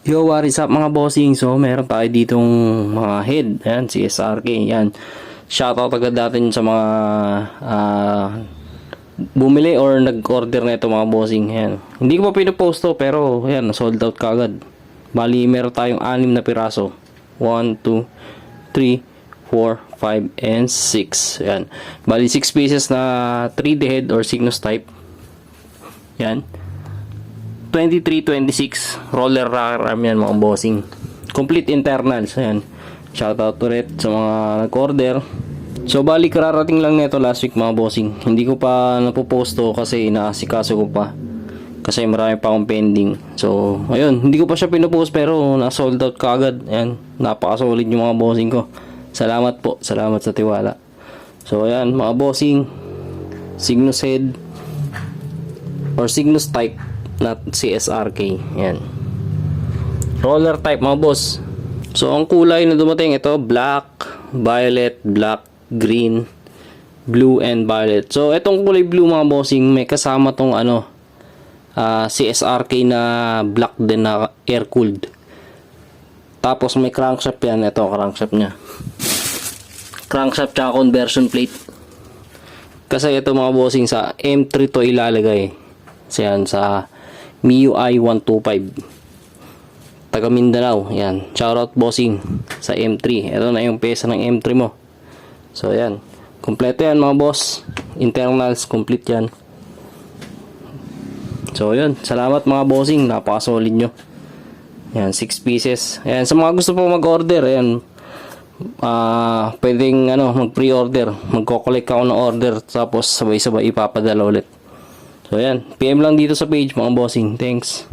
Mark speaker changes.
Speaker 1: Yo, what is up mga bossing? So, meron tayo ditong mga head. Ayan, si SRK. Ayan. Shoutout agad natin sa mga bumili or nag-order na ito mga bossing. Ayan. Hindi ko pa pinupost to, pero ayan, sold out kagad. Bali, meron tayong 6 na piraso. 1, 2, 3, 4, 5, and 6. Ayan. Bali, 6 pieces na 3D head or Cygnus type. Ayan. 2326 roller rocker arm yan mga bossing, complete internals. Ayan, shoutout ulit sa mga nag-order. So bali kararating lang nito last week mga bossing, hindi ko pa napoposto kasi inaasikaso ko pa kasi marami pa akong pending. So ayun, hindi ko pa siya pinupost pero na-sold out kaagad. Ayan, napaka-solid yung mga bossing ko. Salamat po, salamat sa tiwala. So ayan mga bossing, Cygnus head or Cygnus type, not CSRK. Yan. Roller type mga boss. So ang kulay na dumating ito, black, violet, black, green, blue, and violet. So itong kulay blue mga bossing, may kasama tong CSRK na black din na air cooled. Tapos may crankshaft yan. Ito crankshaft nya. Crankshaft tsaka conversion plate. Kasi ito mga bossing sa M3 to ilalagay. So yan sa MIUI 125 taga Mindanao. Yan, shoutout bossing sa M3. Ito na yung pesa ng M3 mo. So yan, kompleto yan mga boss, internals complete yan. So yan, salamat mga bossing, napaka solid nyo. Yan, 6 pieces. Yan, sa mga gusto po mag-order, ayan, pwedeng mag pre-order, magko-collect ako ng order tapos sabay-sabay ipapadala ulit. So yan, PM lang dito sa page mga bossing. Thanks.